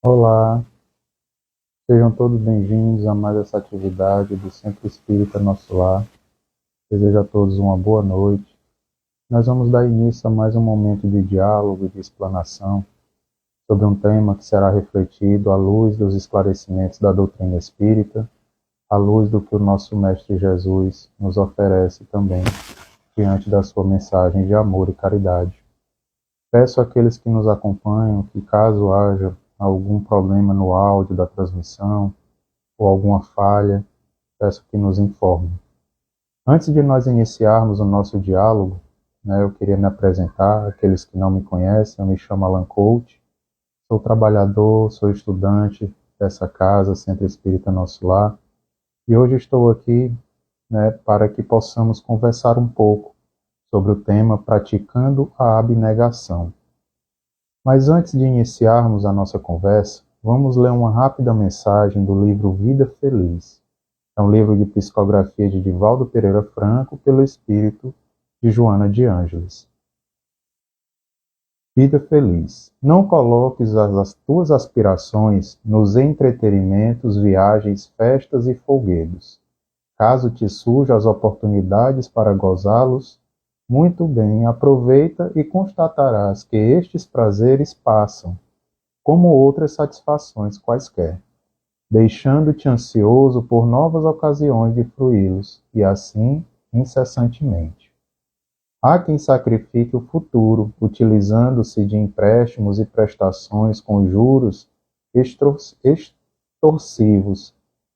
Olá, sejam todos bem-vindos a mais essa atividade do Centro Espírita Nosso Lar. Desejo a todos uma boa noite. Nós vamos dar início a mais um momento de diálogo e de explanação sobre um tema que será refletido à luz dos esclarecimentos da doutrina espírita, à luz do que o nosso Mestre Jesus nos oferece também diante da sua mensagem de amor e caridade. Peço àqueles que nos acompanham que, caso haja algum problema no áudio da transmissão ou alguma falha, peço que nos informem. Antes de nós iniciarmos o nosso diálogo, eu queria me apresentar. Aqueles que não me conhecem, eu me chamo Alan Coach, sou trabalhador, sou estudante dessa casa, Centro Espírita Nosso Lar, e hoje estou aqui para que possamos conversar um pouco sobre o tema praticando a abnegação. Mas antes de iniciarmos a nossa conversa, vamos ler uma rápida mensagem do livro Vida Feliz. É um livro de psicografia de Divaldo Pereira Franco pelo espírito de Joana de Ângeles. Vida feliz. Não coloques as tuas aspirações nos entretenimentos, viagens, festas e folguedos. Caso te surjam as oportunidades para gozá-los, muito bem, aproveita e constatarás que estes prazeres passam, como outras satisfações quaisquer, deixando-te ansioso por novas ocasiões de fruí-los, e assim incessantemente. Há quem sacrifique o futuro, utilizando-se de empréstimos e prestações com juros extorsivos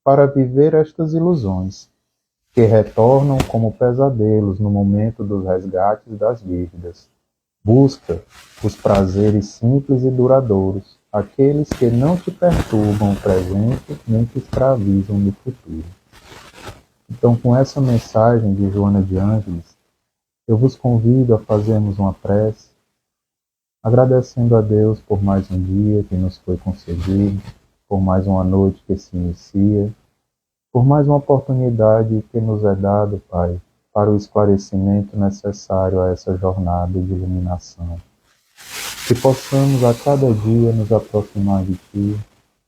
para viver estas ilusões, que retornam como pesadelos no momento dos resgates das dívidas. Busca os prazeres simples e duradouros, aqueles que não te perturbam o presente nem te escravizam no futuro. Então, com essa mensagem de Joana de Ângeles, eu vos convido a fazermos uma prece, agradecendo a Deus por mais um dia que nos foi concedido, por mais uma noite que se inicia, por mais uma oportunidade que nos é dada, Pai, para o esclarecimento necessário a essa jornada de iluminação. Que possamos a cada dia nos aproximar de Ti,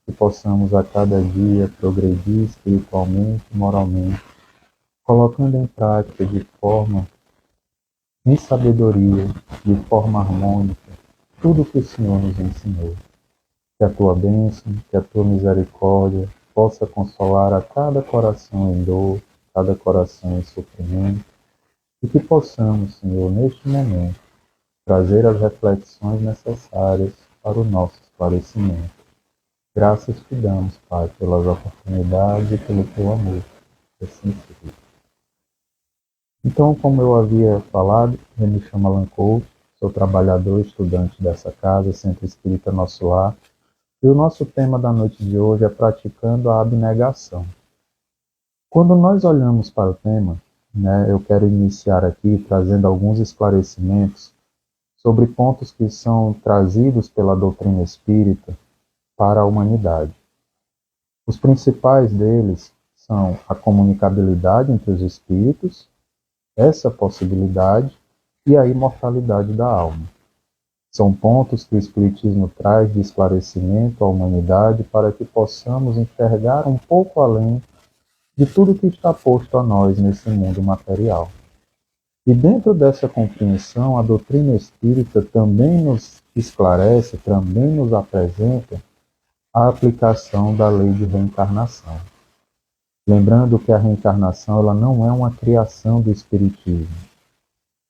que possamos a cada dia progredir espiritualmente e moralmente, colocando em prática de forma em sabedoria, de forma harmônica, tudo o que o Senhor nos ensinou. Que a Tua bênção, que a Tua misericórdia possa consolar a cada coração em dor, cada coração em sofrimento, e que possamos, Senhor, neste momento, trazer as reflexões necessárias para o nosso esclarecimento. Graças te damos, Pai, pelas oportunidades e pelo Teu amor. Assim seja. Então, como eu havia falado, eu me chamo Alan Couto, sou trabalhador e estudante dessa casa, Centro Espírita Nosso Lar, e o nosso tema da noite de hoje é praticando a abnegação. Quando nós olhamos para o tema, eu quero iniciar aqui trazendo alguns esclarecimentos sobre pontos que são trazidos pela doutrina espírita para a humanidade. Os principais deles são a comunicabilidade entre os espíritos, essa possibilidade, e a imortalidade da alma. São pontos que o Espiritismo traz de esclarecimento à humanidade para que possamos enxergar um pouco além de tudo que está posto a nós nesse mundo material. E dentro dessa compreensão, a doutrina espírita também nos esclarece, também nos apresenta a aplicação da lei de reencarnação. Lembrando que a reencarnação ela não é uma criação do Espiritismo.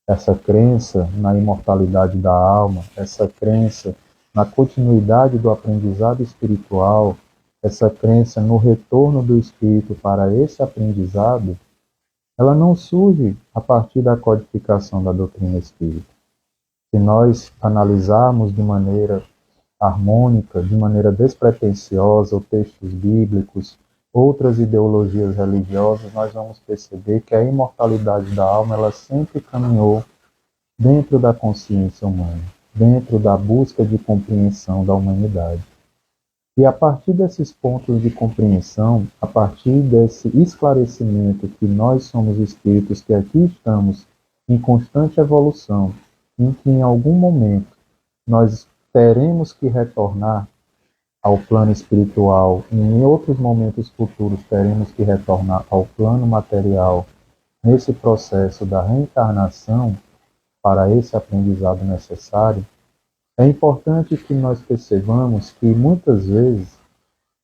Essa crença na imortalidade da alma, essa crença na continuidade do aprendizado espiritual, essa crença no retorno do espírito para esse aprendizado, ela não surge a partir da codificação da doutrina espírita. Se nós analisarmos de maneira harmônica, de maneira despretensiosa, os textos bíblicos, outras ideologias religiosas, nós vamos perceber que a imortalidade da alma ela sempre caminhou dentro da consciência humana, dentro da busca de compreensão da humanidade. E a partir desses pontos de compreensão, a partir desse esclarecimento que nós somos espíritos que aqui estamos em constante evolução, em que em algum momento nós teremos que retornar ao plano espiritual e em outros momentos futuros teremos que retornar ao plano material nesse processo da reencarnação para esse aprendizado necessário, é importante que nós percebamos que muitas vezes,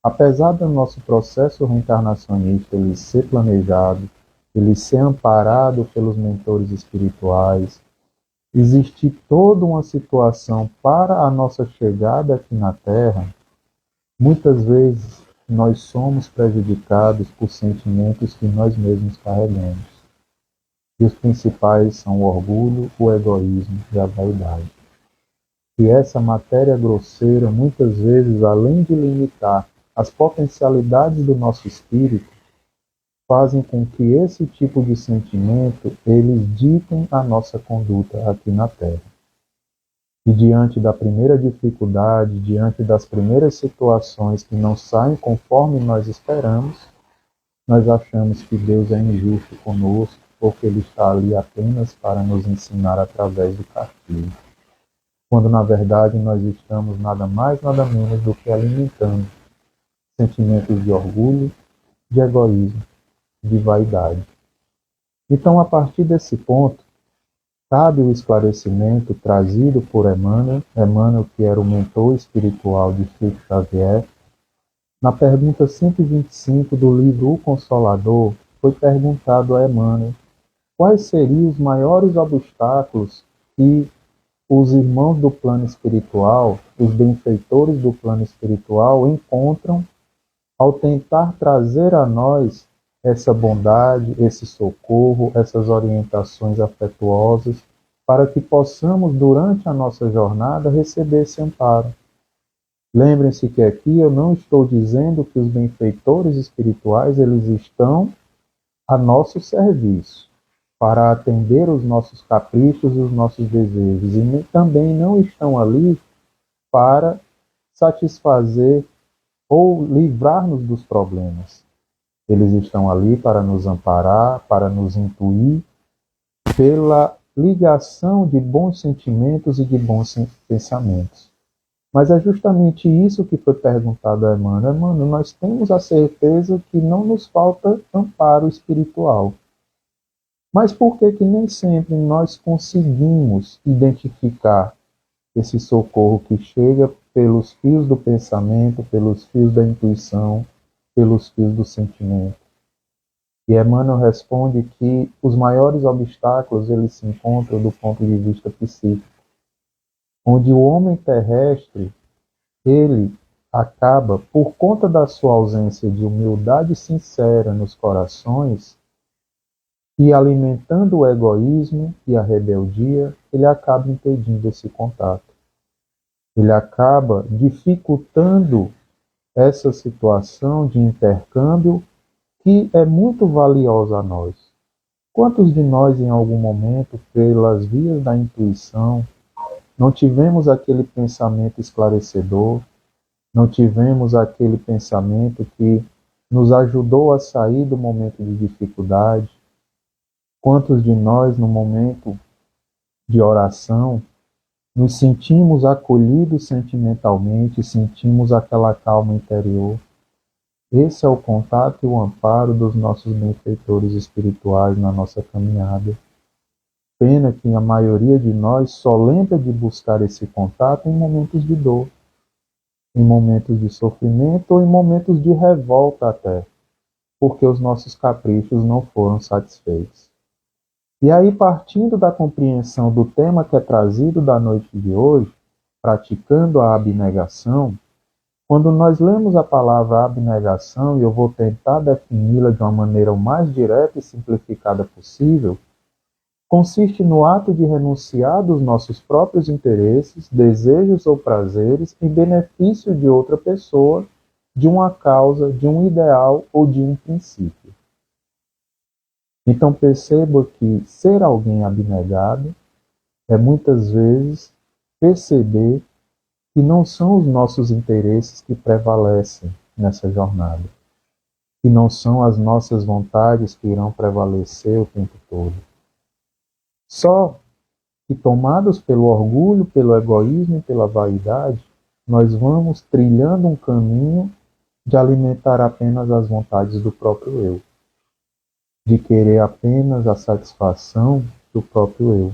apesar do nosso processo reencarnacionista ele ser planejado, ele ser amparado pelos mentores espirituais, existe toda uma situação para a nossa chegada aqui na Terra, muitas vezes nós somos prejudicados por sentimentos que nós mesmos carregamos. E os principais são o orgulho, o egoísmo e a vaidade. E essa matéria grosseira, muitas vezes, além de limitar as potencialidades do nosso espírito, fazem com que esse tipo de sentimento, eles ditem a nossa conduta aqui na Terra. E diante da primeira dificuldade, diante das primeiras situações que não saem conforme nós esperamos, nós achamos que Deus é injusto conosco, porque Ele está ali apenas para nos ensinar através do castigo. Quando na verdade nós estamos nada mais, nada menos do que alimentando sentimentos de orgulho, de egoísmo, de vaidade. Então, a partir desse ponto, cabe o esclarecimento trazido por Emmanuel, que era o mentor espiritual de Chico Xavier. Na pergunta 125 do livro O Consolador, foi perguntado a Emmanuel quais seriam os maiores obstáculos que os irmãos do plano espiritual, os benfeitores do plano espiritual, encontram ao tentar trazer a nós essa bondade, esse socorro, essas orientações afetuosas, para que possamos, durante a nossa jornada, receber esse amparo. Lembrem-se que aqui eu não estou dizendo que os benfeitores espirituais eles estão a nosso serviço, para atender os nossos caprichos e os nossos desejos, e também não estão ali para satisfazer ou livrar-nos dos problemas. Eles estão ali para nos amparar, para nos intuir pela ligação de bons sentimentos e de bons pensamentos. Mas é justamente isso que foi perguntado a Emmanuel. Emmanuel, nós temos a certeza que não nos falta amparo espiritual. Mas por que nem sempre nós conseguimos identificar esse socorro que chega pelos fios do pensamento, pelos fios da intuição, pelos fios do sentimento? E Emmanuel responde que os maiores obstáculos eles se encontram do ponto de vista psíquico, onde o homem terrestre ele acaba, por conta da sua ausência de humildade sincera nos corações, e alimentando o egoísmo e a rebeldia, ele acaba impedindo esse contato. Ele acaba dificultando essa situação de intercâmbio que é muito valiosa a nós. Quantos de nós, em algum momento, pelas vias da intuição, não tivemos aquele pensamento esclarecedor, não tivemos aquele pensamento que nos ajudou a sair do momento de dificuldade? Quantos de nós, no momento de oração, nos sentimos acolhidos sentimentalmente, sentimos aquela calma interior? Esse é o contato e o amparo dos nossos benfeitores espirituais na nossa caminhada. Pena que a maioria de nós só lembra de buscar esse contato em momentos de dor, em momentos de sofrimento ou em momentos de revolta até, porque os nossos caprichos não foram satisfeitos. E aí, partindo da compreensão do tema que é trazido da noite de hoje, praticando a abnegação, quando nós lemos a palavra abnegação, e eu vou tentar defini-la de uma maneira o mais direta e simplificada possível, consiste no ato de renunciar dos nossos próprios interesses, desejos ou prazeres em benefício de outra pessoa, de uma causa, de um ideal ou de um princípio. Então perceba que ser alguém abnegado é muitas vezes perceber que não são os nossos interesses que prevalecem nessa jornada, que não são as nossas vontades que irão prevalecer o tempo todo. Só que tomados pelo orgulho, pelo egoísmo e pela vaidade, nós vamos trilhando um caminho de alimentar apenas as vontades do próprio eu, de querer apenas a satisfação do próprio eu.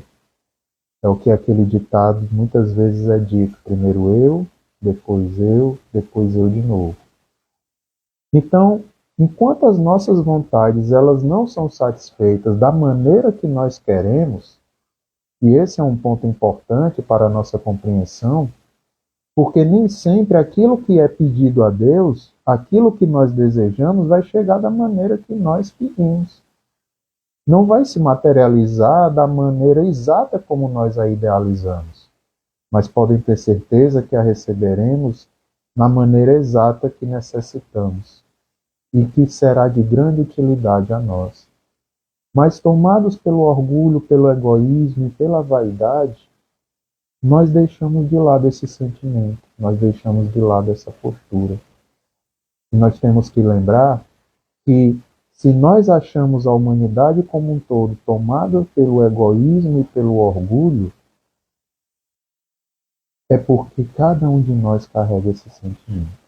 É o que aquele ditado muitas vezes é dito: primeiro eu, depois eu de novo. Então, enquanto as nossas vontades elas não são satisfeitas da maneira que nós queremos, e esse é um ponto importante para a nossa compreensão, porque nem sempre aquilo que é pedido a Deus, aquilo que nós desejamos, vai chegar da maneira que nós pedimos. Não vai se materializar da maneira exata como nós a idealizamos, mas podem ter certeza que a receberemos na maneira exata que necessitamos e que será de grande utilidade a nós. Mas tomados pelo orgulho, pelo egoísmo e pela vaidade, nós deixamos de lado esse sentimento, nós deixamos de lado essa postura. E nós temos que lembrar que se nós achamos a humanidade como um todo tomada pelo egoísmo e pelo orgulho, é porque cada um de nós carrega esse sentimento.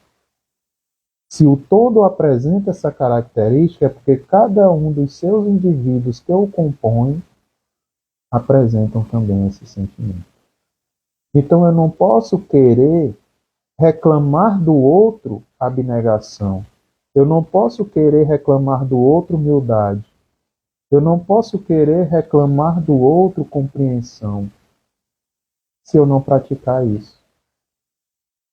Se o todo apresenta essa característica, é porque cada um dos seus indivíduos que o compõem apresentam também esse sentimento. Então eu não posso querer reclamar do outro abnegação. Eu não posso querer reclamar do outro humildade. Eu não posso querer reclamar do outro compreensão se eu não praticar isso.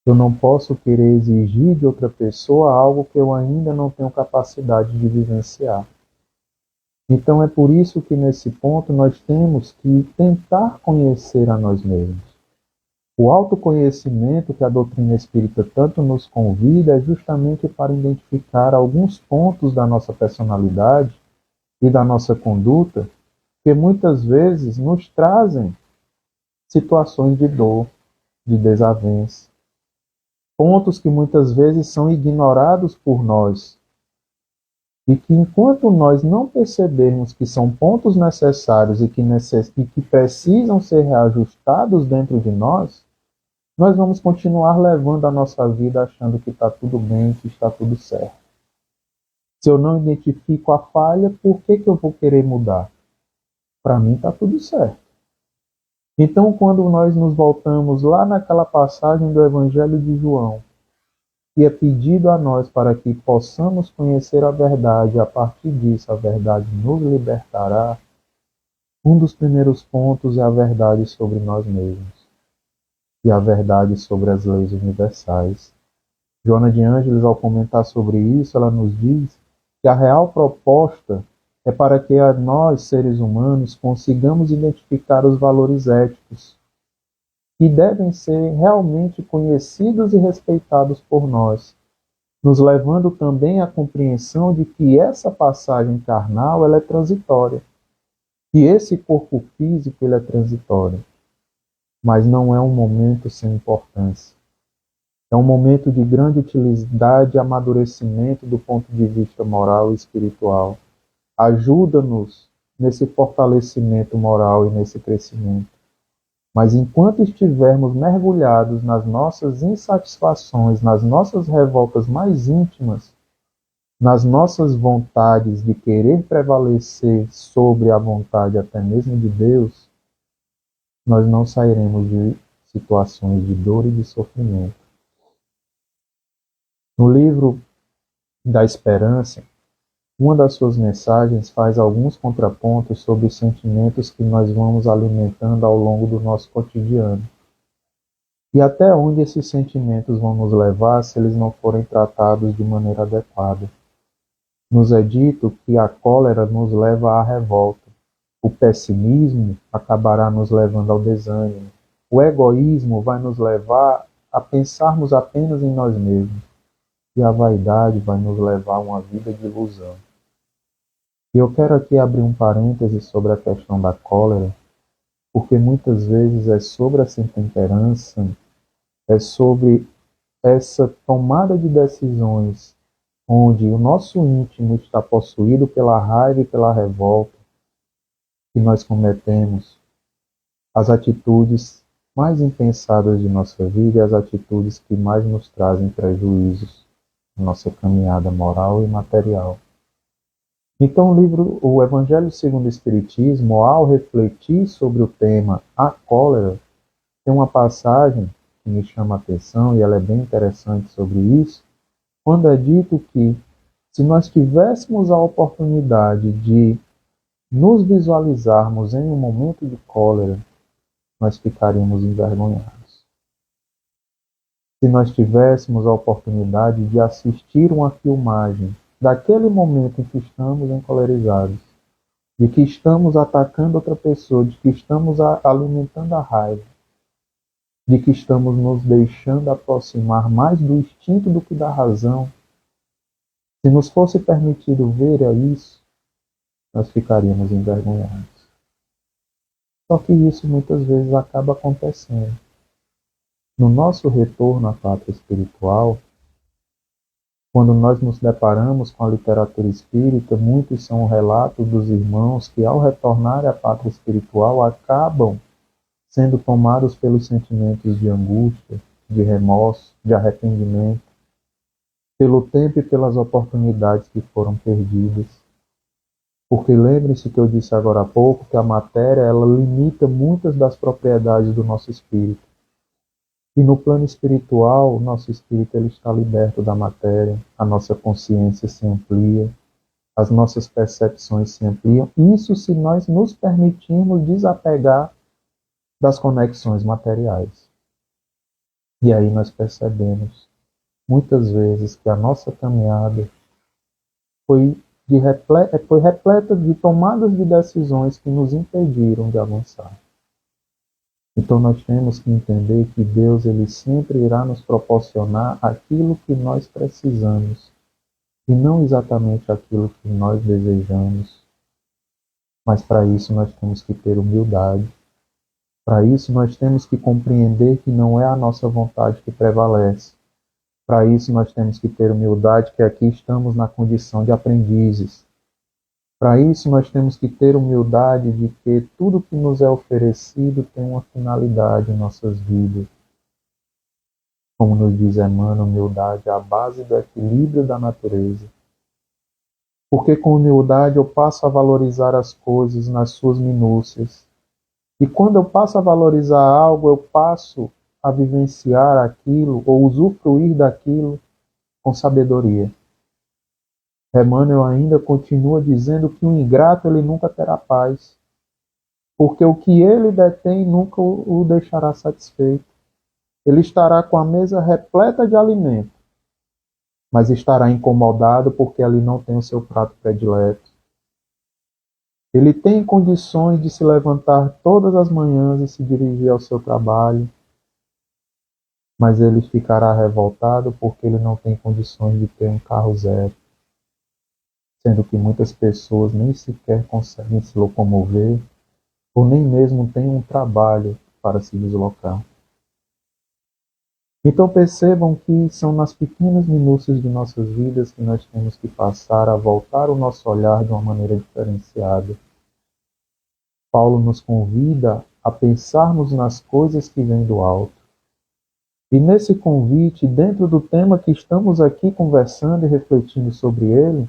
Eu não posso querer exigir de outra pessoa algo que eu ainda não tenho capacidade de vivenciar. Então é por isso que nesse ponto nós temos que tentar conhecer a nós mesmos. O autoconhecimento que a doutrina espírita tanto nos convida é justamente para identificar alguns pontos da nossa personalidade e da nossa conduta que muitas vezes nos trazem situações de dor, de desavença. Pontos que muitas vezes são ignorados por nós e que enquanto nós não percebermos que são pontos necessários e que precisam ser reajustados dentro de nós vamos continuar levando a nossa vida achando que está tudo bem, que está tudo certo. Se eu não identifico a falha, por que eu vou querer mudar? Para mim está tudo certo. Então, quando nós nos voltamos lá naquela passagem do Evangelho de João, que é pedido a nós para que possamos conhecer a verdade, e a partir disso a verdade nos libertará, um dos primeiros pontos é a verdade sobre nós mesmos e a verdade sobre as leis universais. Joana de Ângeles, ao comentar sobre isso, ela nos diz que a real proposta é para que nós, seres humanos, consigamos identificar os valores éticos que devem ser realmente conhecidos e respeitados por nós, nos levando também à compreensão de que essa passagem carnal ela é transitória, que esse corpo físico ele é transitório, mas não é um momento sem importância. É um momento de grande utilidade e amadurecimento do ponto de vista moral e espiritual. Ajuda-nos nesse fortalecimento moral e nesse crescimento. Mas enquanto estivermos mergulhados nas nossas insatisfações, nas nossas revoltas mais íntimas, nas nossas vontades de querer prevalecer sobre a vontade até mesmo de Deus, nós não sairemos de situações de dor e de sofrimento. No livro da Esperança, uma das suas mensagens faz alguns contrapontos sobre os sentimentos que nós vamos alimentando ao longo do nosso cotidiano. E até onde esses sentimentos vão nos levar se eles não forem tratados de maneira adequada. Nos é dito que a cólera nos leva à revolta, o pessimismo acabará nos levando ao desânimo, o egoísmo vai nos levar a pensarmos apenas em nós mesmos, e a vaidade vai nos levar a uma vida de ilusão. E eu quero aqui abrir um parêntese sobre a questão da cólera, porque muitas vezes é sobre essa intemperança, é sobre essa tomada de decisões onde o nosso íntimo está possuído pela raiva e pela revolta, que nós cometemos as atitudes mais impensadas de nossa vida e as atitudes que mais nos trazem prejuízos na nossa caminhada moral e material. Então, o Evangelho segundo o Espiritismo, ao refletir sobre o tema a cólera, tem uma passagem que me chama a atenção e ela é bem interessante sobre isso, quando é dito que se nós tivéssemos a oportunidade de nos visualizarmos em um momento de cólera, nós ficaríamos envergonhados. Se nós tivéssemos a oportunidade de assistir uma filmagem daquele momento em que estamos encolerizados, de que estamos atacando outra pessoa, de que estamos alimentando a raiva, de que estamos nos deixando aproximar mais do instinto do que da razão, se nos fosse permitido ver isso, nós ficaríamos envergonhados. Só que isso muitas vezes acaba acontecendo. No nosso retorno à pátria espiritual, quando nós nos deparamos com a literatura espírita, muitos são relatos dos irmãos que, ao retornar à pátria espiritual, acabam sendo tomados pelos sentimentos de angústia, de remorso, de arrependimento, pelo tempo e pelas oportunidades que foram perdidas. Porque lembrem-se que eu disse agora há pouco que a matéria ela limita muitas das propriedades do nosso espírito. E no plano espiritual, o nosso espírito ele está liberto da matéria, a nossa consciência se amplia, as nossas percepções se ampliam. Isso se nós nos permitirmos desapegar das conexões materiais. E aí nós percebemos, muitas vezes, que a nossa caminhada foi repleta de tomadas de decisões que nos impediram de avançar. Então nós temos que entender que Deus ele sempre irá nos proporcionar aquilo que nós precisamos e não exatamente aquilo que nós desejamos. Mas para isso nós temos que ter humildade. Para isso nós temos que compreender que não é a nossa vontade que prevalece. Para isso nós temos que ter humildade que aqui estamos na condição de aprendizes. Para isso, nós temos que ter humildade de que tudo que nos é oferecido tem uma finalidade em nossas vidas. Como nos diz Emmanuel, humildade é a base do equilíbrio da natureza. Porque com humildade eu passo a valorizar as coisas nas suas minúcias. E quando eu passo a valorizar algo, eu passo a vivenciar aquilo ou usufruir daquilo com sabedoria. Emmanuel ainda continua dizendo que o ingrato ele nunca terá paz, porque o que ele detém nunca o deixará satisfeito. Ele estará com a mesa repleta de alimento, mas estará incomodado porque ali não tem o seu prato predileto. Ele tem condições de se levantar todas as manhãs e se dirigir ao seu trabalho, mas ele ficará revoltado porque ele não tem condições de ter um carro zero. Sendo que muitas pessoas nem sequer conseguem se locomover ou nem mesmo têm um trabalho para se deslocar. Então percebam que são nas pequenas minúcias de nossas vidas que nós temos que passar a voltar o nosso olhar de uma maneira diferenciada. Paulo nos convida a pensarmos nas coisas que vêm do alto. E nesse convite, dentro do tema que estamos aqui conversando e refletindo sobre ele,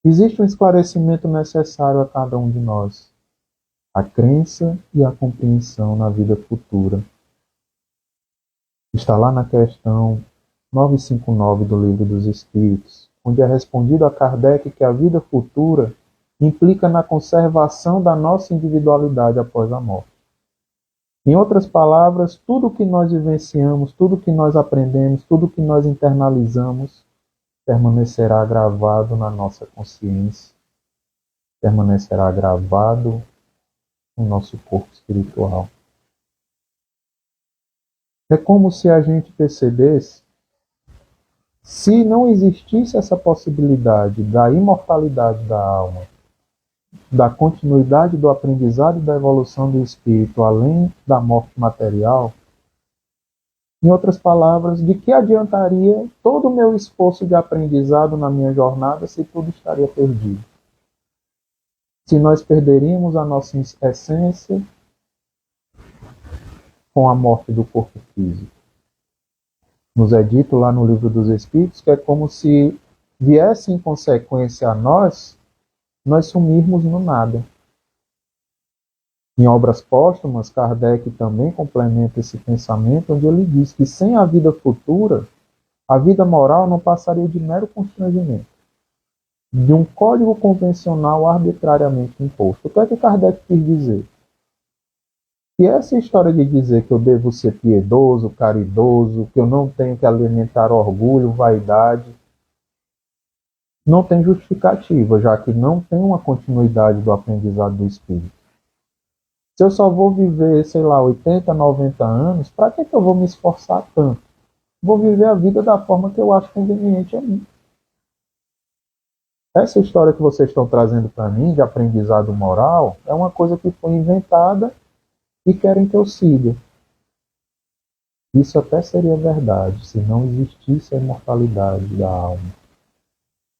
existe um esclarecimento necessário a cada um de nós: a crença e a compreensão na vida futura. Está lá na questão 959 do Livro dos Espíritos, onde é respondido a Kardec que a vida futura implica na conservação da nossa individualidade após a morte. Em outras palavras, tudo que nós vivenciamos, tudo que nós aprendemos, tudo que nós internalizamos, permanecerá gravado na nossa consciência, permanecerá gravado no nosso corpo espiritual. É como se a gente percebesse, se não existisse essa possibilidade da imortalidade da alma, da continuidade do aprendizado e da evolução do espírito além da morte material, em outras palavras, de que adiantaria todo o meu esforço de aprendizado na minha jornada se tudo estaria perdido? Se nós perderíamos a nossa essência, com a morte do corpo físico. Nos é dito lá no Livro dos Espíritos que é como se viesse em consequência a nós sumirmos no nada. Em Obras Póstumas, Kardec também complementa esse pensamento, onde ele diz que sem a vida futura, a vida moral não passaria de mero constrangimento, de um código convencional arbitrariamente imposto. O que é que Kardec quis dizer? Que essa história de dizer que eu devo ser piedoso, caridoso, que eu não tenho que alimentar orgulho, vaidade, não tem justificativa, já que não tem uma continuidade do aprendizado do espírito. Se eu só vou viver, sei lá, 80, 90 anos, para que eu vou me esforçar tanto? Vou viver a vida da forma que eu acho conveniente a mim. Essa história que vocês estão trazendo para mim, de aprendizado moral, é uma coisa que foi inventada e querem que eu siga. Isso até seria verdade se não existisse a imortalidade da alma,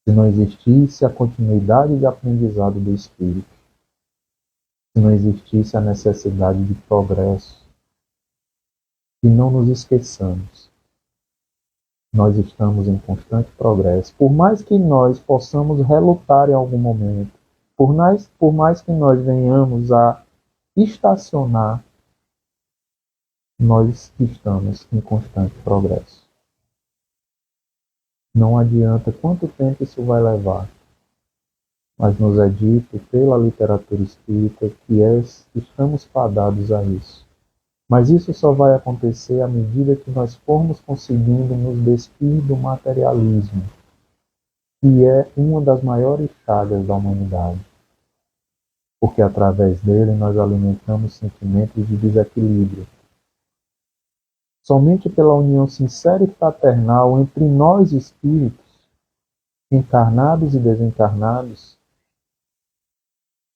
se não existisse a continuidade de aprendizado do espírito, se não existisse a necessidade de progresso. E não nos esqueçamos, nós estamos em constante progresso. Por mais que nós possamos relutar em algum momento, por mais que nós venhamos a estacionar, nós estamos em constante progresso. Não adianta quanto tempo isso vai levar, mas nos é dito pela literatura espírita que estamos fadados a isso. Mas isso só vai acontecer à medida que nós formos conseguindo nos despir do materialismo, que é uma das maiores chagas da humanidade. Porque através dele nós alimentamos sentimentos de desequilíbrio. Somente pela união sincera e fraternal entre nós espíritos, encarnados e desencarnados,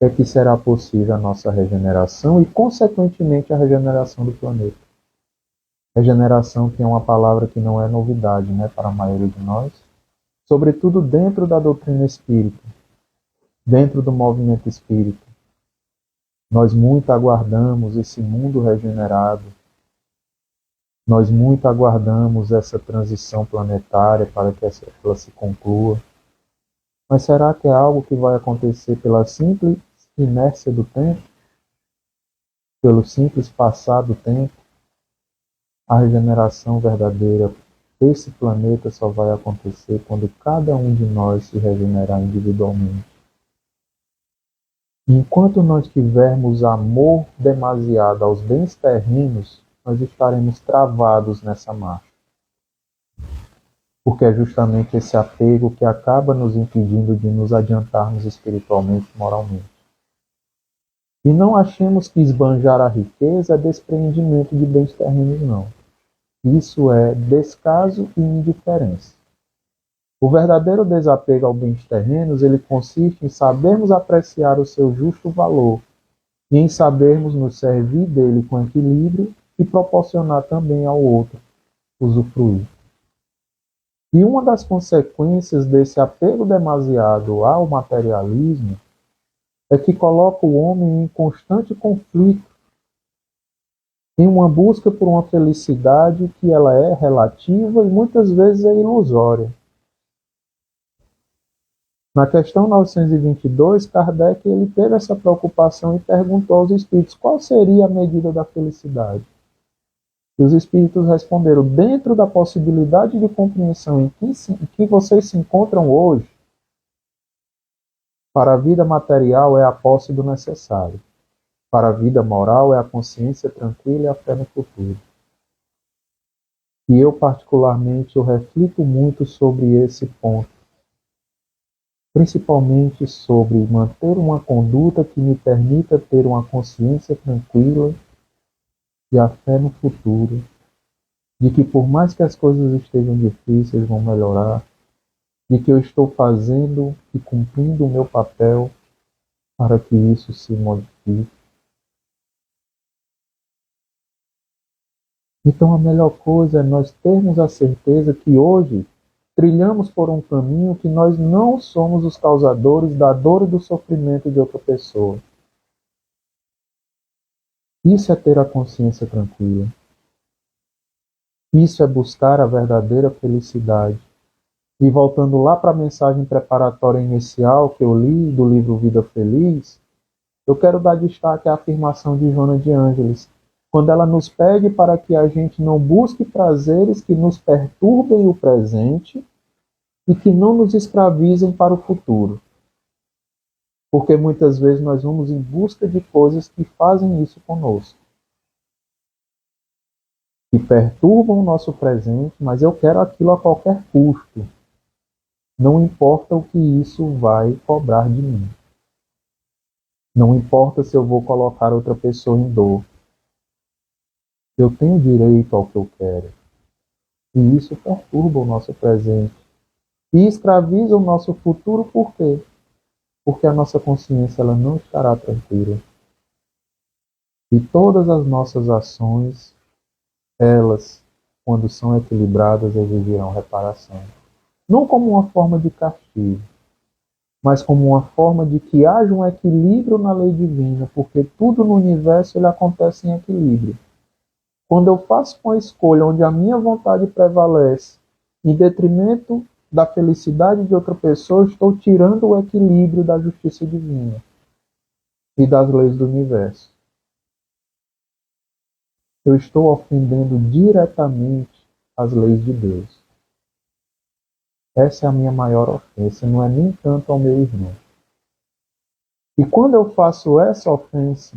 é que será possível a nossa regeneração e, consequentemente, a regeneração do planeta. Regeneração que é uma palavra que não é novidade, para a maioria de nós, sobretudo dentro da doutrina espírita, dentro do movimento espírita. Nós muito aguardamos esse mundo regenerado, nós muito aguardamos essa transição planetária para que ela se conclua. Mas será que é algo que vai acontecer pela simples inércia do tempo? Pelo simples passar do tempo? A regeneração verdadeira desse planeta só vai acontecer quando cada um de nós se regenerar individualmente. Enquanto nós tivermos amor demasiado aos bens terrenos, nós estaremos travados nessa marcha. Porque é justamente esse apego que acaba nos impedindo de nos adiantarmos espiritualmente e moralmente. E não achemos que esbanjar a riqueza é despreendimento de bens terrenos, não. Isso é descaso e indiferença. O verdadeiro desapego aos bens terrenos, ele consiste em sabermos apreciar o seu justo valor e em sabermos nos servir dele com equilíbrio e proporcionar também ao outro usufruir. E uma das consequências desse apego demasiado ao materialismo é que coloca o homem em constante conflito, em uma busca por uma felicidade que ela é relativa e muitas vezes é ilusória. Na questão 922, Kardec ele teve essa preocupação e perguntou aos espíritos qual seria a medida da felicidade. E os espíritos responderam: dentro da possibilidade de compreensão em que vocês se encontram hoje, para a vida material é a posse do necessário. Para a vida moral é a consciência tranquila e a fé no futuro. E eu, particularmente, eu reflito muito sobre esse ponto. Principalmente sobre manter uma conduta que me permita ter uma consciência tranquila e a fé no futuro, de que por mais que as coisas estejam difíceis, vão melhorar, de que eu estou fazendo e cumprindo o meu papel para que isso se modifique. Então a melhor coisa é nós termos a certeza que hoje trilhamos por um caminho que nós não somos os causadores da dor e do sofrimento de outra pessoa. Isso é ter a consciência tranquila. Isso é buscar a verdadeira felicidade. E voltando lá para a mensagem preparatória inicial que eu li do livro Vida Feliz, eu quero dar destaque à afirmação de Joana de Ângeles, quando ela nos pede para que a gente não busque prazeres que nos perturbem o presente e que não nos escravizem para o futuro. Porque muitas vezes nós vamos em busca de coisas que fazem isso conosco, que perturbam o nosso presente, mas eu quero aquilo a qualquer custo. Não importa o que isso vai cobrar de mim. Não importa se eu vou colocar outra pessoa em dor. Eu tenho direito ao que eu quero. E isso perturba o nosso presente. E escraviza o nosso futuro por quê? Porque a nossa consciência ela não estará tranquila. E todas as nossas ações, elas, quando são equilibradas, exigirão reparação. Não como uma forma de castigo, mas como uma forma de que haja um equilíbrio na lei divina, porque tudo no universo ele acontece em equilíbrio. Quando eu faço uma escolha onde a minha vontade prevalece, em detrimento da felicidade de outra pessoa, eu estou tirando o equilíbrio da justiça divina e das leis do universo. Eu estou ofendendo diretamente as leis de Deus. Essa é a minha maior ofensa, não é nem tanto ao meu irmão. E quando eu faço essa ofensa,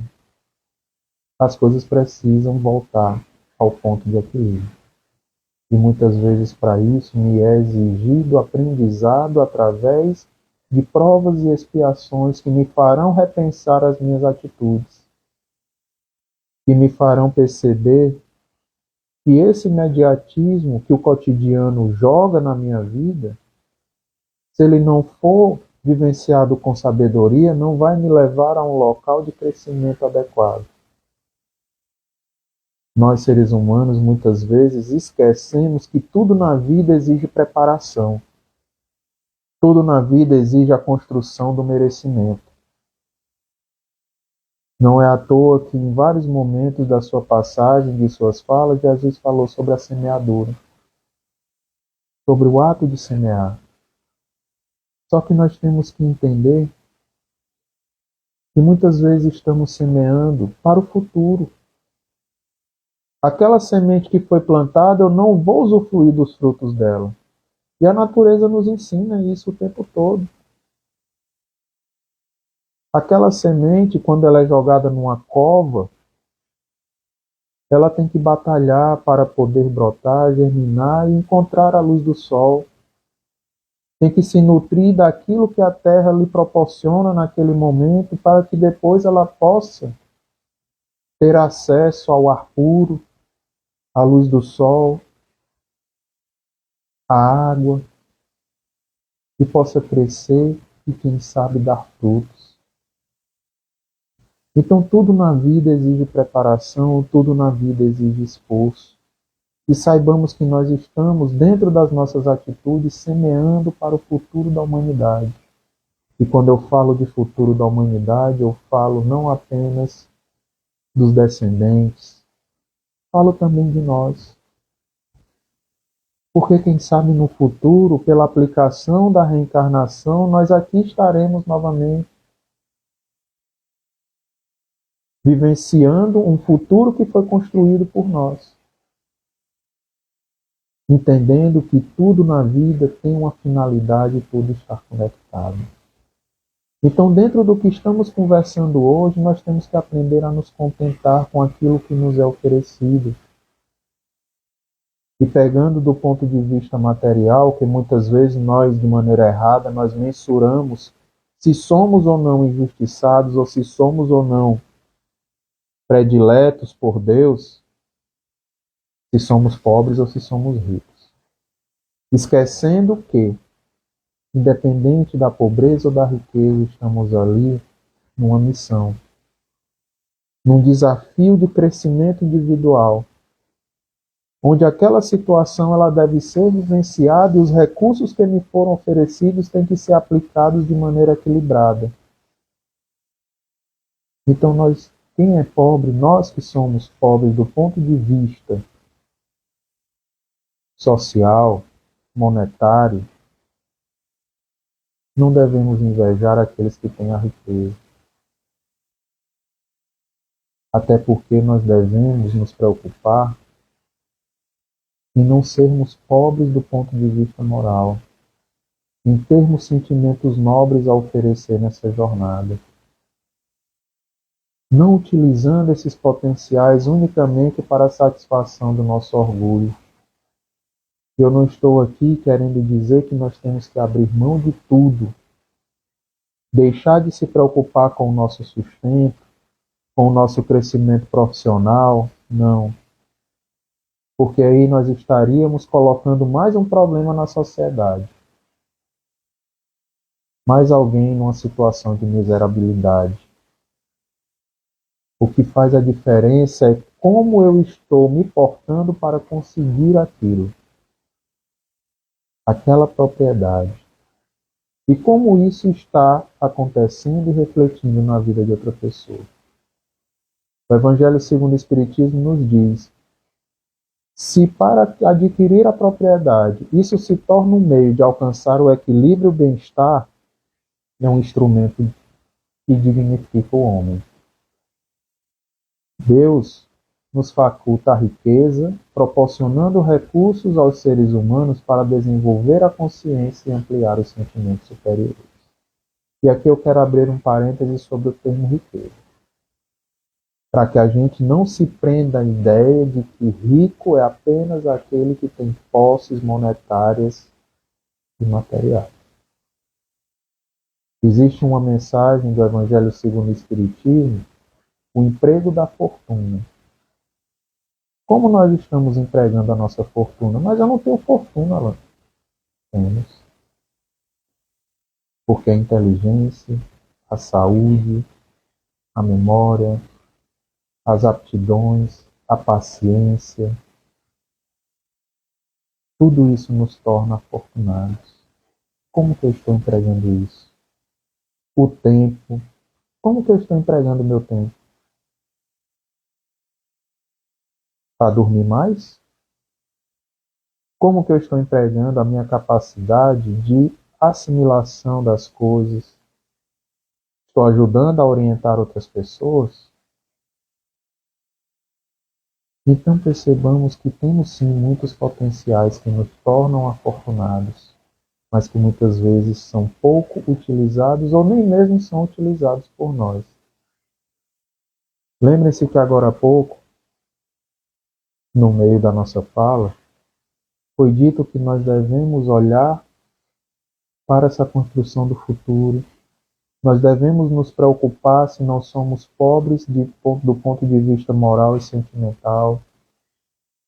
as coisas precisam voltar ao ponto de equilíbrio. E muitas vezes para isso me é exigido aprendizado através de provas e expiações que me farão repensar as minhas atitudes, que me farão perceber que esse imediatismo que o cotidiano joga na minha vida, se ele não for vivenciado com sabedoria, não vai me levar a um local de crescimento adequado. Nós, seres humanos, muitas vezes esquecemos que tudo na vida exige preparação. Tudo na vida exige a construção do merecimento. Não é à toa que em vários momentos da sua passagem, de suas falas, Jesus falou sobre a semeadura, sobre o ato de semear. Só que nós temos que entender que muitas vezes estamos semeando para o futuro. Aquela semente que foi plantada, eu não vou usufruir dos frutos dela. E a natureza nos ensina isso o tempo todo. Aquela semente, quando ela é jogada numa cova, ela tem que batalhar para poder brotar, germinar e encontrar a luz do sol. Tem que se nutrir daquilo que a terra lhe proporciona naquele momento para que depois ela possa ter acesso ao ar puro, à luz do sol, à água, e possa crescer e, quem sabe, dar frutos. Então, tudo na vida exige preparação, tudo na vida exige esforço. E saibamos que nós estamos, dentro das nossas atitudes, semeando para o futuro da humanidade. E quando eu falo de futuro da humanidade, eu falo não apenas dos descendentes, falo também de nós. Porque quem sabe no futuro, pela aplicação da reencarnação, nós aqui estaremos novamente, vivenciando um futuro que foi construído por nós. Entendendo que tudo na vida tem uma finalidade e tudo está conectado. Então, dentro do que estamos conversando hoje, nós temos que aprender a nos contentar com aquilo que nos é oferecido. E pegando do ponto de vista material, que muitas vezes nós, de maneira errada, nós mensuramos se somos ou não injustiçados, ou se somos ou não prediletos por Deus, se somos pobres ou se somos ricos. Esquecendo que, independente da pobreza ou da riqueza, estamos ali numa missão, num desafio de crescimento individual, onde aquela situação ela deve ser vivenciada e os recursos que me foram oferecidos têm que ser aplicados de maneira equilibrada. Então nós Quem é pobre? Nós que somos pobres do ponto de vista social, monetário, não devemos invejar aqueles que têm a riqueza. Até porque nós devemos nos preocupar em não sermos pobres do ponto de vista moral, em termos sentimentos nobres a oferecer nessa jornada, não utilizando esses potenciais unicamente para a satisfação do nosso orgulho. Eu não estou aqui querendo dizer que nós temos que abrir mão de tudo, deixar de se preocupar com o nosso sustento, com o nosso crescimento profissional, não. Porque aí nós estaríamos colocando mais um problema na sociedade. Mais alguém numa situação de miserabilidade. O que faz a diferença é como eu estou me portando para conseguir aquilo, aquela propriedade. E como isso está acontecendo e refletindo na vida de outra pessoa. O Evangelho segundo o Espiritismo nos diz: se para adquirir a propriedade isso se torna um meio de alcançar o equilíbrio e o bem-estar, é um instrumento que dignifica o homem. Deus nos faculta a riqueza, proporcionando recursos aos seres humanos para desenvolver a consciência e ampliar os sentimentos superiores. E aqui eu quero abrir um parêntese sobre o termo riqueza, para que a gente não se prenda à ideia de que rico é apenas aquele que tem posses monetárias e materiais. Existe uma mensagem do Evangelho segundo o Espiritismo, o emprego da fortuna. Como nós estamos empregando a nossa fortuna? Mas eu não tenho fortuna, Alan. Temos. Porque a inteligência, a saúde, a memória, as aptidões, a paciência, tudo isso nos torna afortunados. Como que eu estou empregando isso? O tempo. Como que eu estou empregando o meu tempo? Para dormir mais? Como que eu estou empregando a minha capacidade de assimilação das coisas? Estou ajudando a orientar outras pessoas? Então percebamos que temos sim muitos potenciais que nos tornam afortunados, mas que muitas vezes são pouco utilizados ou nem mesmo são utilizados por nós. Lembre-se que agora há pouco, no meio da nossa fala, foi dito que nós devemos olhar para essa construção do futuro. Nós devemos nos preocupar se nós somos pobres do ponto de vista moral e sentimental.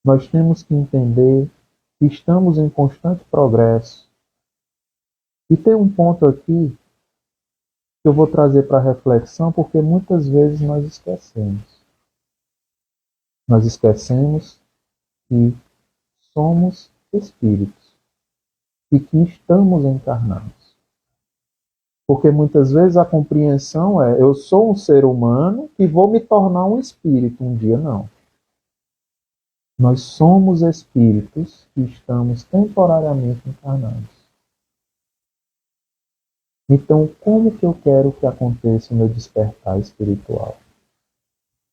Nós temos que entender que estamos em constante progresso. E tem um ponto aqui que eu vou trazer para reflexão, porque muitas vezes nós esquecemos. Nós esquecemos que somos espíritos e que estamos encarnados. Porque muitas vezes a compreensão é: eu sou um ser humano e vou me tornar um espírito. Um dia não. Nós somos espíritos que estamos temporariamente encarnados. Então, como que eu quero que aconteça o meu despertar espiritual?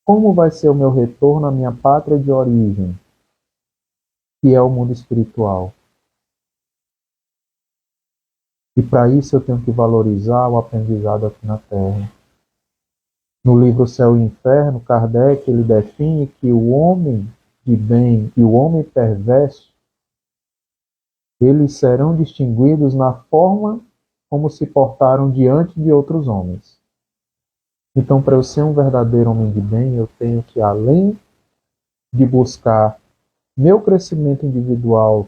Como vai ser o meu retorno à minha pátria de origem, que é o mundo espiritual? E para isso eu tenho que valorizar o aprendizado aqui na Terra. No livro Céu e Inferno, Kardec ele define que o homem de bem e o homem perverso, eles serão distinguidos na forma como se portaram diante de outros homens. Então, para eu ser um verdadeiro homem de bem, eu tenho que, além de buscar meu crescimento individual,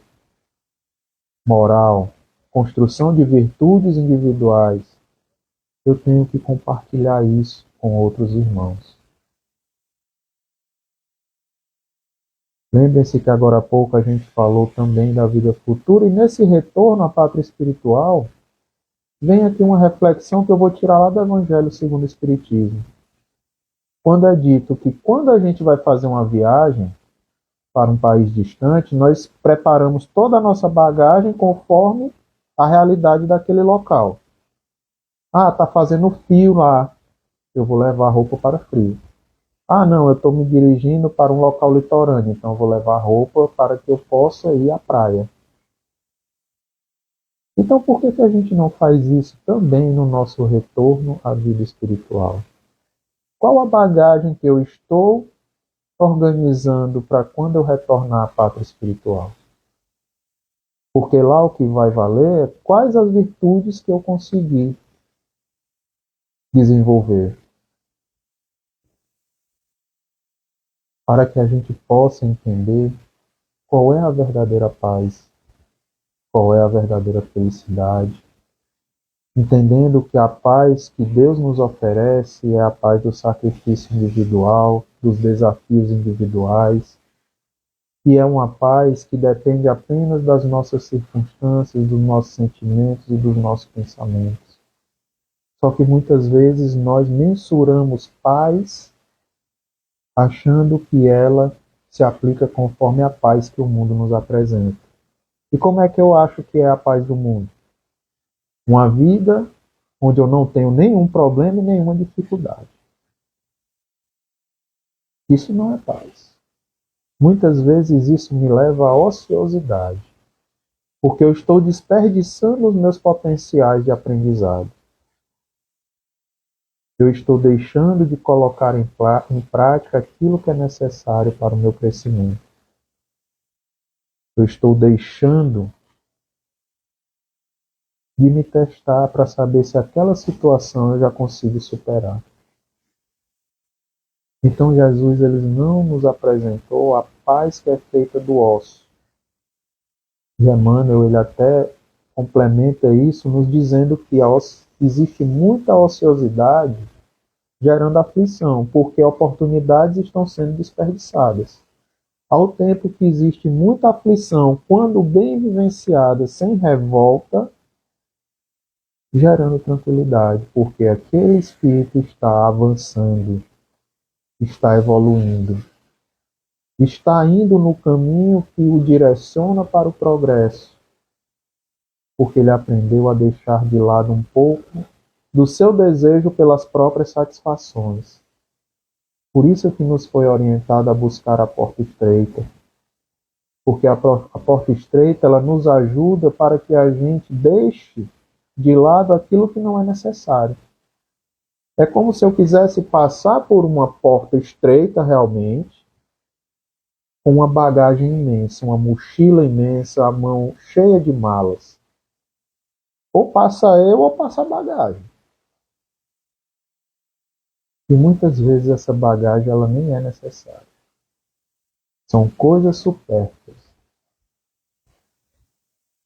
moral, construção de virtudes individuais, eu tenho que compartilhar isso com outros irmãos. Lembrem-se que agora há pouco a gente falou também da vida futura, e nesse retorno à pátria espiritual, vem aqui uma reflexão que eu vou tirar lá do Evangelho segundo o Espiritismo. quando é dito que quando a gente vai fazer uma viagem para um país distante, nós preparamos toda a nossa bagagem conforme a realidade daquele local. Ah, tá fazendo frio lá, eu vou levar roupa para frio. Ah, não, eu estou me dirigindo para um local litorâneo, então eu vou levar roupa para que eu possa ir à praia. Então, por que a gente não faz isso também no nosso retorno à vida espiritual? Qual a bagagem que eu estou organizando para quando eu retornar à pátria espiritual? Porque lá o que vai valer é quais as virtudes que eu consegui desenvolver, para que a gente possa entender qual é a verdadeira paz, qual é a verdadeira felicidade, entendendo que a paz que Deus nos oferece é a paz do sacrifício individual, dos desafios individuais, e é uma paz que depende apenas das nossas circunstâncias, dos nossos sentimentos e dos nossos pensamentos. Só que muitas vezes nós mensuramos paz achando que ela se aplica conforme a paz que o mundo nos apresenta. E como é que eu acho que é a paz do mundo? Uma vida onde eu não tenho nenhum problema e nenhuma dificuldade. Isso não é paz. Muitas vezes isso me leva à ociosidade, porque eu estou desperdiçando os meus potenciais de aprendizado. Eu estou deixando de colocar em prática aquilo que é necessário para o meu crescimento. Eu estou deixando de me testar para saber se aquela situação eu já consigo superar. Então Jesus ele não nos apresentou a paz que é feita do ócio. E Emmanuel ele até complementa isso nos dizendo que existe muita ociosidade gerando aflição, porque oportunidades estão sendo desperdiçadas. Ao tempo que existe muita aflição, quando bem vivenciada, sem revolta, gerando tranquilidade, porque aquele espírito está avançando, está evoluindo, está indo no caminho que o direciona para o progresso, porque ele aprendeu a deixar de lado um pouco do seu desejo pelas próprias satisfações. Por isso que nos foi orientado a buscar a porta estreita, porque a porta estreita ela nos ajuda para que a gente deixe de lado aquilo que não é necessário. É como se eu quisesse passar por uma porta estreita realmente, com uma bagagem imensa, uma mochila imensa, a mão cheia de malas. Ou passa eu ou passa a bagagem. E muitas vezes essa bagagem ela nem é necessária. São coisas supérfluas.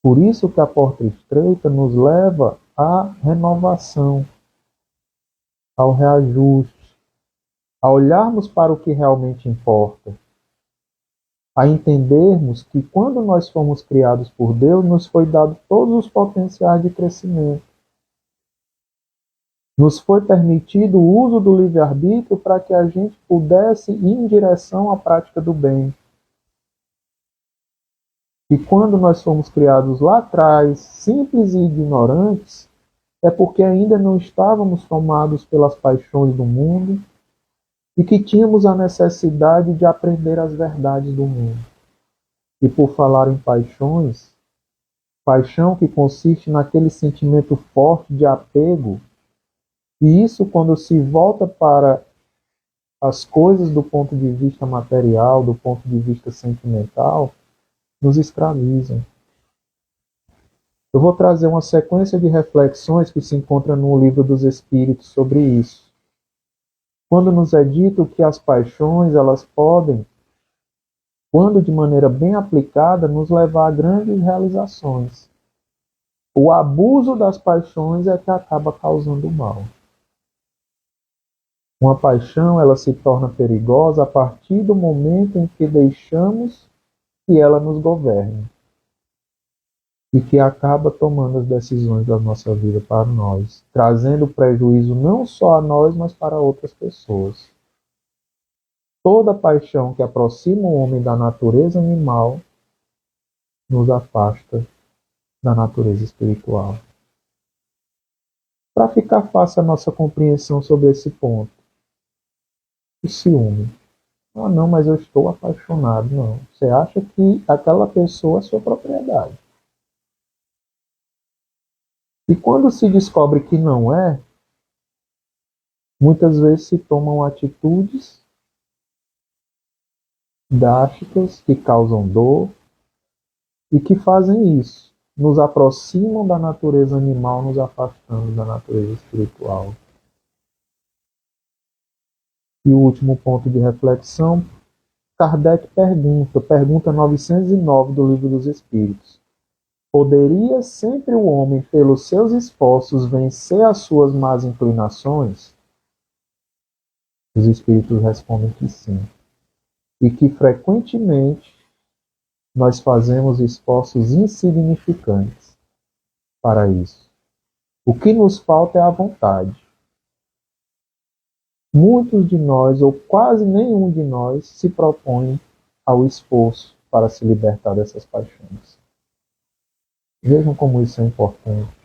Por isso que a porta estreita nos leva à renovação, ao reajuste, a olharmos para o que realmente importa, a entendermos que quando nós fomos criados por Deus, nos foi dado todos os potenciais de crescimento. Nos foi permitido o uso do livre-arbítrio para que a gente pudesse ir em direção à prática do bem. E quando nós fomos criados lá atrás, simples e ignorantes, é porque ainda não estávamos tomados pelas paixões do mundo e que tínhamos a necessidade de aprender as verdades do mundo. E por falar em paixões, paixão que consiste naquele sentimento forte de apego, e isso quando se volta para as coisas do ponto de vista material, do ponto de vista sentimental, nos escravizam. Eu vou trazer uma sequência de reflexões que se encontra no Livro dos Espíritos sobre isso. Quando nos é dito que as paixões, elas podem, quando de maneira bem aplicada, nos levar a grandes realizações. O abuso das paixões é que acaba causando mal. Uma paixão, ela se torna perigosa a partir do momento em que deixamos que ela nos governe e que acaba tomando as decisões da nossa vida para nós, trazendo prejuízo não só a nós, mas para outras pessoas. toda paixão que aproxima o homem da natureza animal nos afasta da natureza espiritual. Para ficar fácil a nossa compreensão sobre esse ponto, o ciúme. Ah, não, mas eu estou apaixonado. Não. Você acha que aquela pessoa é sua propriedade. E quando se descobre que não é, muitas vezes se tomam atitudes drásticas que causam dor e que fazem isso. Nos aproximam da natureza animal, nos afastando da natureza espiritual. E o último ponto de reflexão, Kardec pergunta 909 do Livro dos Espíritos. Poderia sempre o homem, pelos seus esforços, vencer as suas más inclinações? Os Espíritos respondem que sim. E que frequentemente nós fazemos esforços insignificantes para isso. O que nos falta é a vontade. Muitos de nós, ou quase nenhum de nós, se propõe ao esforço para se libertar dessas paixões. Vejam como isso é importante.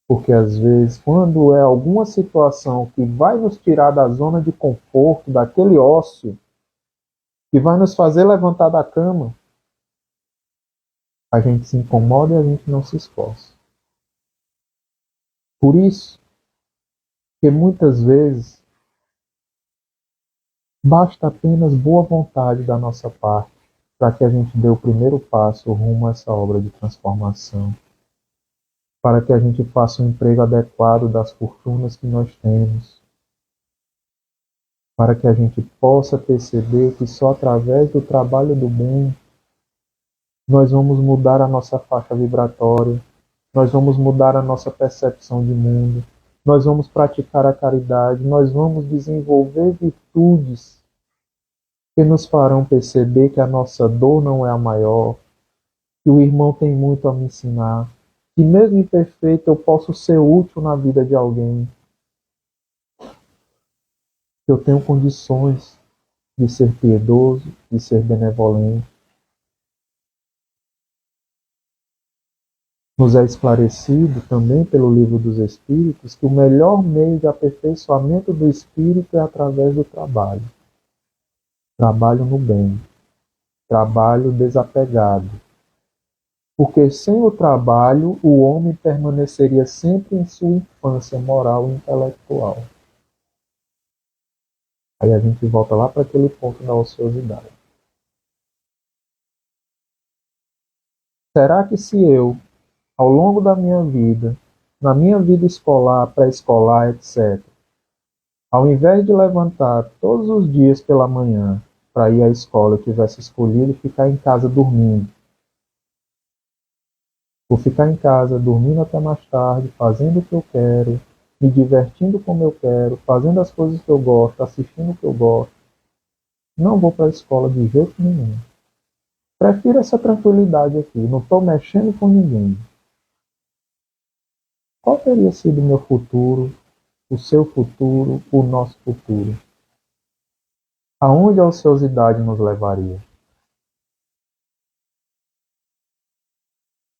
Porque às vezes, quando é alguma situação que vai nos tirar da zona de conforto, daquele ócio, que vai nos fazer levantar da cama, a gente se incomoda e a gente não se esforça. Por isso, que muitas vezes basta apenas boa vontade da nossa parte para que a gente dê o primeiro passo rumo a essa obra de transformação, para que a gente faça um emprego adequado das fortunas que nós temos, para que a gente possa perceber que só através do trabalho do bem nós vamos mudar a nossa faixa vibratória, nós vamos mudar a nossa percepção de mundo, nós vamos praticar a caridade, nós vamos desenvolver virtudes que nos farão perceber que a nossa dor não é a maior, que o irmão tem muito a me ensinar, que mesmo imperfeito eu posso ser útil na vida de alguém, que eu tenho condições de ser piedoso, de ser benevolente. Nos é esclarecido também pelo Livro dos Espíritos que o melhor meio de aperfeiçoamento do espírito é através do trabalho. Trabalho no bem, trabalho desapegado. Porque sem o trabalho, o homem permaneceria sempre em sua infância moral e intelectual. Aí a gente volta lá para aquele ponto da ociosidade. Será que se eu, ao longo da minha vida, na minha vida escolar, pré-escolar, etc., ao invés de levantar todos os dias pela manhã para ir à escola, eu tivesse escolhido ficar em casa dormindo, vou ficar em casa dormindo até mais tarde, fazendo o que eu quero, me divertindo como eu quero, fazendo as coisas que eu gosto, assistindo o que eu gosto. Não vou para a escola de jeito nenhum. Prefiro essa tranquilidade aqui, não estou mexendo com ninguém. Qual teria sido o meu futuro, o seu futuro, o nosso futuro? Aonde a ociosidade nos levaria?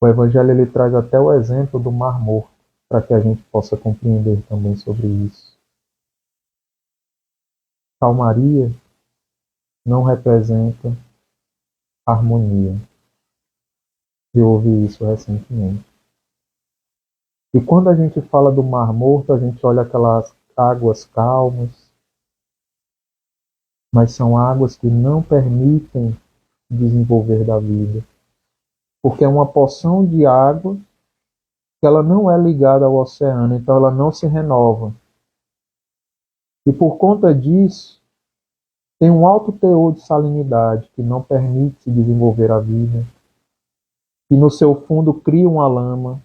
O Evangelho ele traz até o exemplo do Mar Morto, para que a gente possa compreender também sobre isso. Calmaria não representa harmonia. Eu ouvi isso recentemente. E quando a gente fala do Mar Morto, a gente olha aquelas águas calmas, mas são águas que não permitem desenvolver da vida. Porque é uma porção de água que ela não é ligada ao oceano, então ela não se renova. E por conta disso, tem um alto teor de salinidade que não permite se desenvolver a vida, e no seu fundo cria uma lama.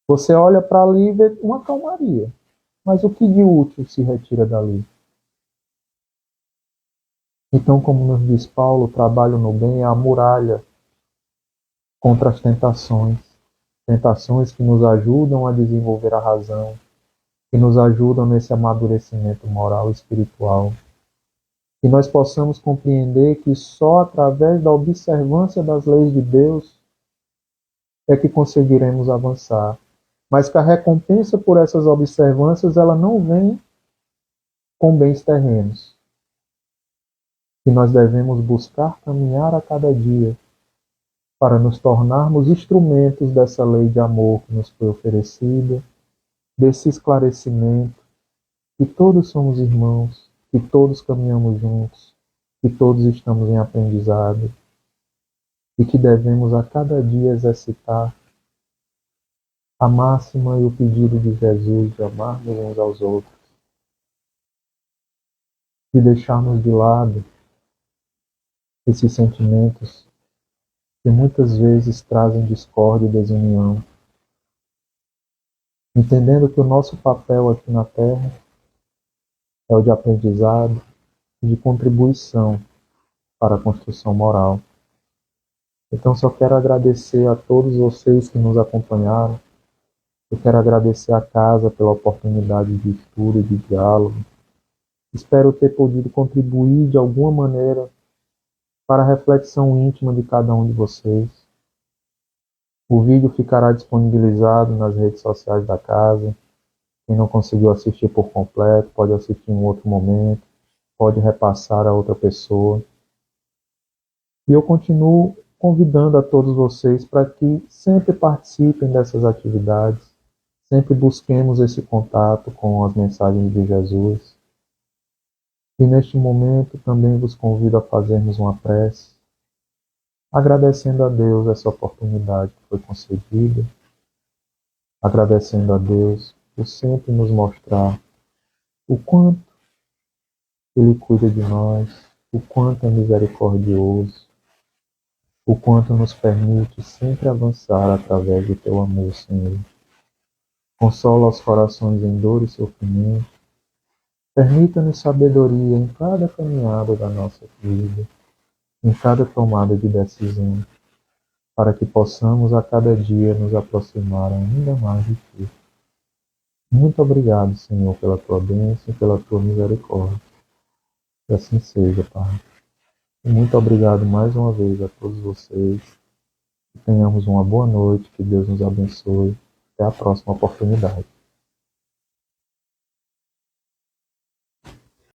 Você olha para ali e vê uma calmaria, mas o que de útil se retira dali? Então, como nos diz Paulo, o trabalho no bem é a muralha contra as tentações. Tentações que nos ajudam a desenvolver a razão, que nos ajudam nesse amadurecimento moral e espiritual. Que nós possamos compreender que só através da observância das leis de Deus é que conseguiremos avançar. Mas que a recompensa por essas observâncias ela não vem com bens terrenos. Que nós devemos buscar caminhar a cada dia para nos tornarmos instrumentos dessa lei de amor que nos foi oferecida, desse esclarecimento, que todos somos irmãos, que todos caminhamos juntos, que todos estamos em aprendizado e que devemos a cada dia exercitar a máxima e o pedido de Jesus de amarmos uns aos outros, de deixarmos de lado esses sentimentos que muitas vezes trazem discórdia e desunião, entendendo que o nosso papel aqui na Terra é o de aprendizado e de contribuição para a construção moral. Então, só quero agradecer a todos vocês que nos acompanharam. Eu quero agradecer à casa pela oportunidade de estudo e de diálogo. Espero ter podido contribuir de alguma maneira para a reflexão íntima de cada um de vocês. O vídeo ficará disponibilizado nas redes sociais da casa. Quem não conseguiu assistir por completo, pode assistir em outro momento, pode repassar a outra pessoa. E eu continuo convidando a todos vocês para que sempre participem dessas atividades, sempre busquemos esse contato com as mensagens de Jesus. E neste momento também vos convido a fazermos uma prece, agradecendo a Deus essa oportunidade que foi concedida, agradecendo a Deus por sempre nos mostrar o quanto Ele cuida de nós, o quanto é misericordioso, o quanto nos permite sempre avançar através do Teu amor, Senhor. Consola os corações em dor e sofrimento, permita-nos sabedoria em cada caminhada da nossa vida, em cada tomada de decisão, para que possamos a cada dia nos aproximar ainda mais de Ti. Muito obrigado, Senhor, pela Tua bênção e pela Tua misericórdia. Que assim seja, Pai. E muito obrigado mais uma vez a todos vocês. Que tenhamos uma boa noite, que Deus nos abençoe. Até a próxima oportunidade.